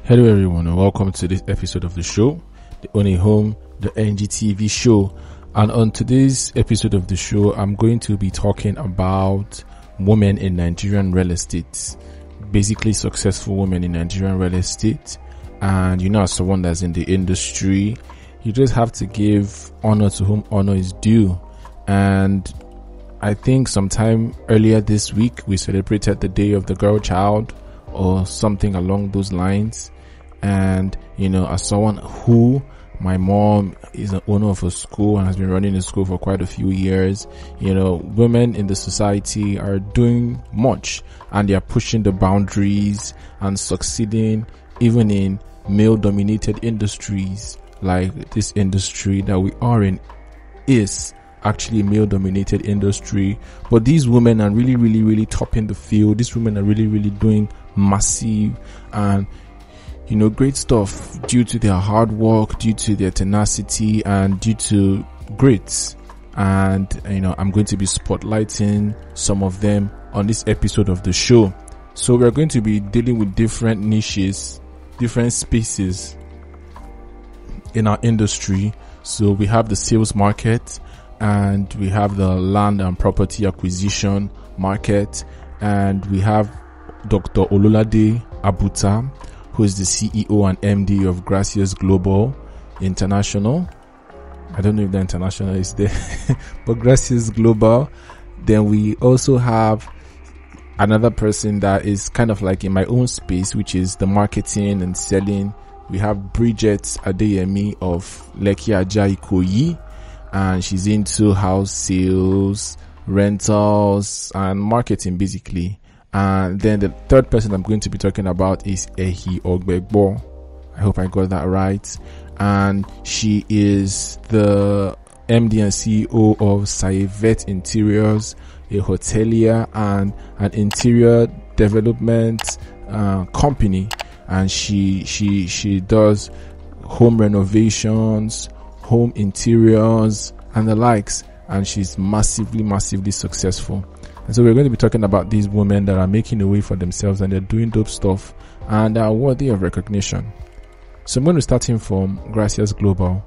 Hello everyone and welcome to this episode of the show, the Ownahome, the NGTV show. And on today's episode of the show, I'm going to be talking about women in Nigerian real estate, basically successful women in Nigerian real estate. And as someone that's in the industry, you just have to give honor to whom honor is due. And I think sometime earlier this week, we celebrated the Day of the Girl Child or something along those lines. And, as someone who, my mom is an owner of a school and has been running a school for quite a few years, women in the society are doing much and they are pushing the boundaries and succeeding even in male dominated industries. Like this industry that we are in is actually a male dominated industry, but these women are really topping the field. These women are really doing massive and great stuff due to their hard work, due to their tenacity, and due to grades. And I'm going to be spotlighting some of them on this episode of the show. So we're going to be dealing with different niches, different spaces in our industry. So we have the sales market, and we have the land and property acquisition market, and we have Dr. Ololade Abuta, who is the CEO and MD of Gracias Global International. I don't know if the international is there, but Gracias Global. Then we also have another person that is kind of like in my own space, which is the marketing and selling. We have Bridget Adeyemi of Lekki-Ajah-Ikoyi, and she's into house sales, rentals, and marketing basically. And then the third person I'm going to be talking about is Ehi Ogbebor. I hope I got that right. And she is the MD and CEO of Saveyveth Interiors, a hotelier and an interior development company. And she does home renovations, home interiors, and the likes. And she's massively successful. And so we're going to be talking about these women that are making a way for themselves and they're doing dope stuff and are worthy of recognition. So I'm going to start in from Gracias Global,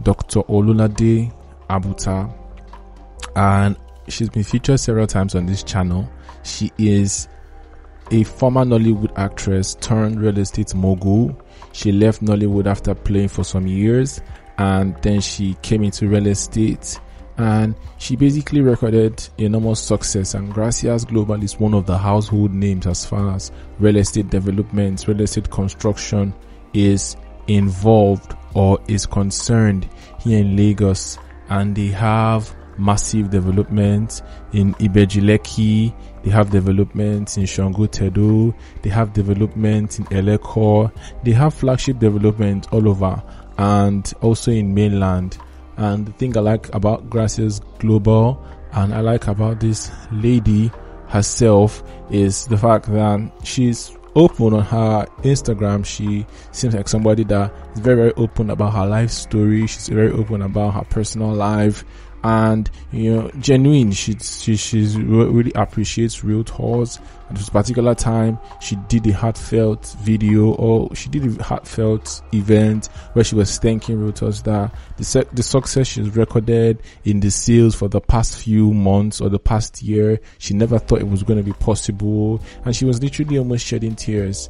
Dr. Ololade Abuta, and she's been featured several times on this channel. She is a former Nollywood actress turned real estate mogul. She left Nollywood after playing for some years, and then she came into real estate. And she basically recorded enormous success, and Gracias Global is one of the household names as far as real estate development, real estate construction is involved or is concerned here in Lagos. And they have massive development in Lekki, they have developments in Shango-Tedo, they have development in Eleko, they have flagship development all over and also in mainland. And the thing I like about Gracias Global and I like about this lady herself is the fact that she's open on her Instagram. She seems like somebody that is very open about her life story. She's very open about her personal life. And genuine. She's really appreciates realtors. At this particular time, she did a heartfelt video, or she did a heartfelt event where she was thanking realtors that the success she's recorded in the sales for the past few months or the past year, she never thought it was going to be possible, and she was literally almost shedding tears.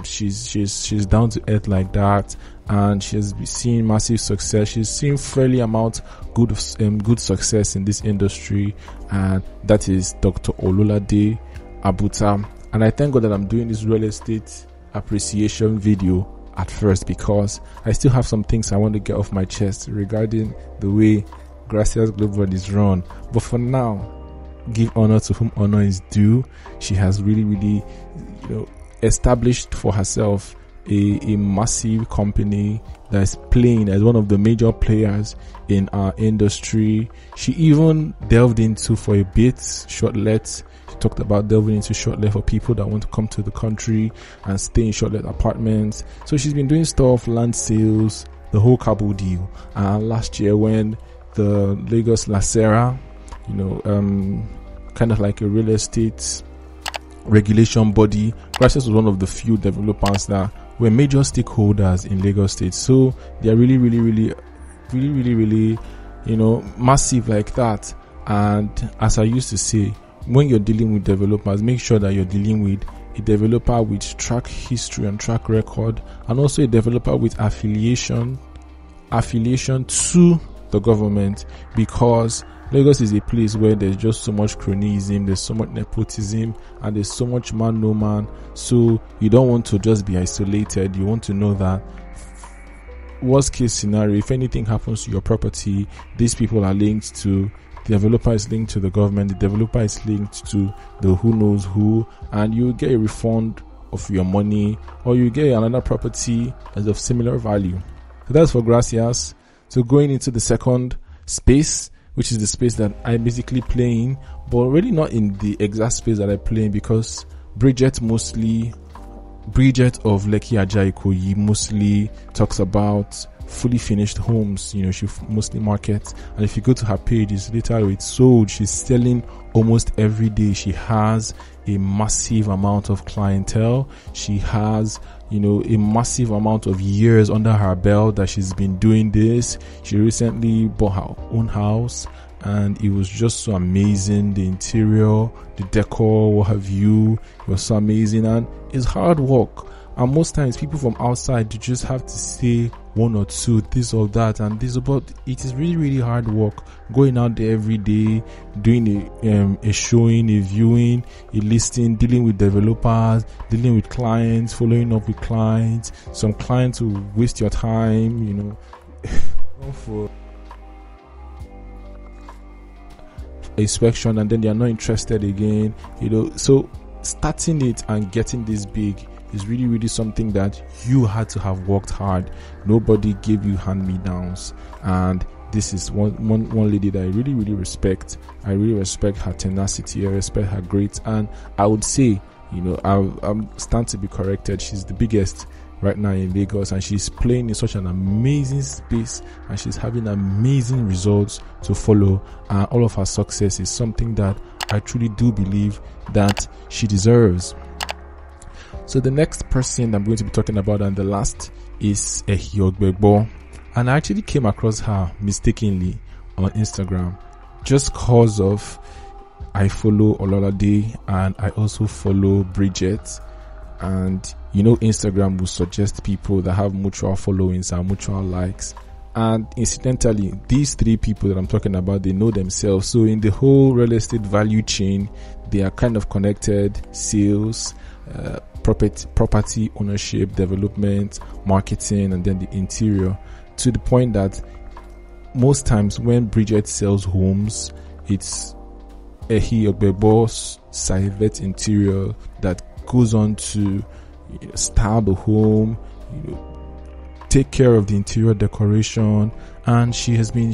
She's down to earth like that. And she's seen massive success. She's seen fairly amount good success in this industry, and that is Dr. Ololade Abuta. And I thank God that I'm doing this real estate appreciation video at first, because I still have some things I want to get off my chest regarding the way Gracias Global is run. But for now, give honor to whom honor is due. She has really established for herself a massive company that is playing as one of the major players in our industry. She even delved into for a bit short-let. She talked about delving into short-let for people that want to come to the country and stay in short-let apartments. So she's been doing stuff, land sales, the whole cabo deal. And last year when the Lagos Lacera, kind of like a real estate regulation body. Gracias was one of the few developers that were major stakeholders in Lagos State. So they are really, massive like that. And as I used to say, when you're dealing with developers, make sure that you're dealing with a developer with track history and track record, and also a developer with affiliation to the government, because Lagos is a place where there's just so much cronyism, there's so much nepotism, and there's so much man no man. So you don't want to just be isolated. You want to know that worst case scenario, if anything happens to your property, these people are linked to, the developer is linked to the government, the developer is linked to the who knows who, and you get a refund of your money, or you get another property as of similar value. So that's for gracias. So going into the second space, which is the space that I basically play in, but really not in the exact space that I play in, because Bridget of Lekki-Ajah-Ikoyi mostly talks about fully finished homes. She mostly markets, and if you go to her page, it's literally sold. She's selling almost every day. She has a massive amount of clientele. She has a massive amount of years under her belt that she's been doing this. She recently bought her own house, and it was just so amazing. The interior, the decor, what have you, it was so amazing, and it's hard work. And most times people from outside, you just have to say one or two, this or that, and this, but it is really, really hard work. Going out there every day, doing a showing, a viewing, a listing, dealing with developers, dealing with clients, following up with clients. Some clients will waste your time, for inspection, and then they are not interested again. So starting it and getting this big is really, really something that you had to have worked hard. Nobody gave you hand-me-downs, and this is one lady that I really, really respect. I really respect her tenacity. I respect her grit, and I would say, I'm stand to be corrected, she's the biggest right now in Lagos, and she's playing in such an amazing space, and she's having amazing results to follow, and all of her success is something that I truly do believe that she deserves. So the next person I'm going to be talking about, and the last, is Ehi Ogbebor. And I actually came across her mistakenly on Instagram, just cause of I follow Ololade and I also follow Bridget. And Instagram will suggest people that have mutual followings and mutual likes. And incidentally, these three people that I'm talking about, they know themselves. So in the whole real estate value chain, they are kind of connected: sales, property ownership, development, marketing, and then the interior, to the point that most times when Bridget sells homes, it's Ehi Ogbebor's Saveyveth interior that goes on to style the home, take care of the interior decoration, and she has been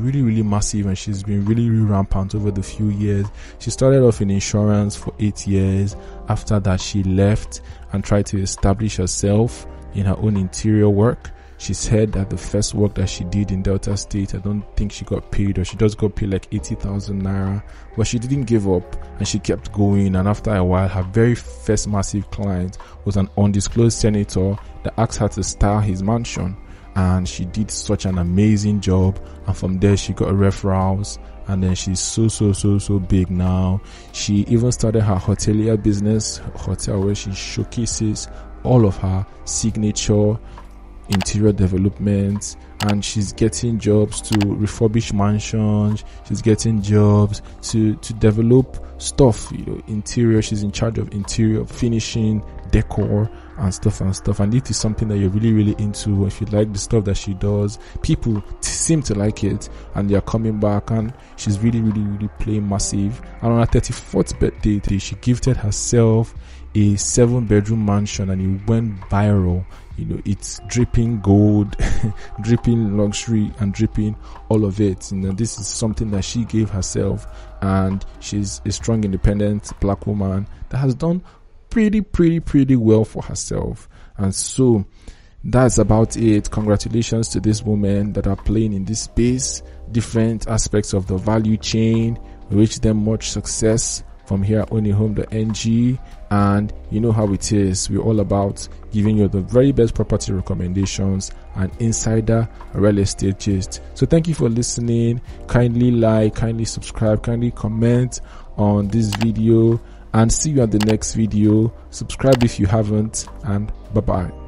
really, really massive, and she's been really, really rampant over the few years. She started off in insurance for 8 years. After that, she left and tried to establish herself in her own interior work. She said that the first work that she did in Delta State, I don't think she got paid, or she just got paid like 80,000 naira, but she didn't give up and she kept going. And after a while, her very first massive client was an undisclosed senator that asked her to style his mansion, and she did such an amazing job. And from there, she got referrals, and then she's so big now. She even started her hotelier business, hotel, where she showcases all of her signature interior developments, and she's getting jobs to refurbish mansions. She's getting jobs to develop stuff, interior. She's in charge of interior finishing, decor, and stuff. And it is something that you're really, really into. If you like the stuff that she does, people seem to like it, and they are coming back, and she's really, really, really playing massive. And on her 34th birthday, she gifted herself a 7-bedroom mansion, and it went viral. It's dripping gold, dripping luxury, and dripping all of it. This is something that she gave herself, and she's a strong, independent black woman that has done pretty well for herself. And so that's about it. Congratulations to these women that are playing in this space, different aspects of the value chain. We wish them much success, from here at Ownahome.ng. And you know how it is. We're all about giving you the very best property recommendations and insider real estate gist. So thank you for listening. Kindly like, kindly subscribe, kindly comment on this video, and see you at the next video. Subscribe if you haven't, and bye bye.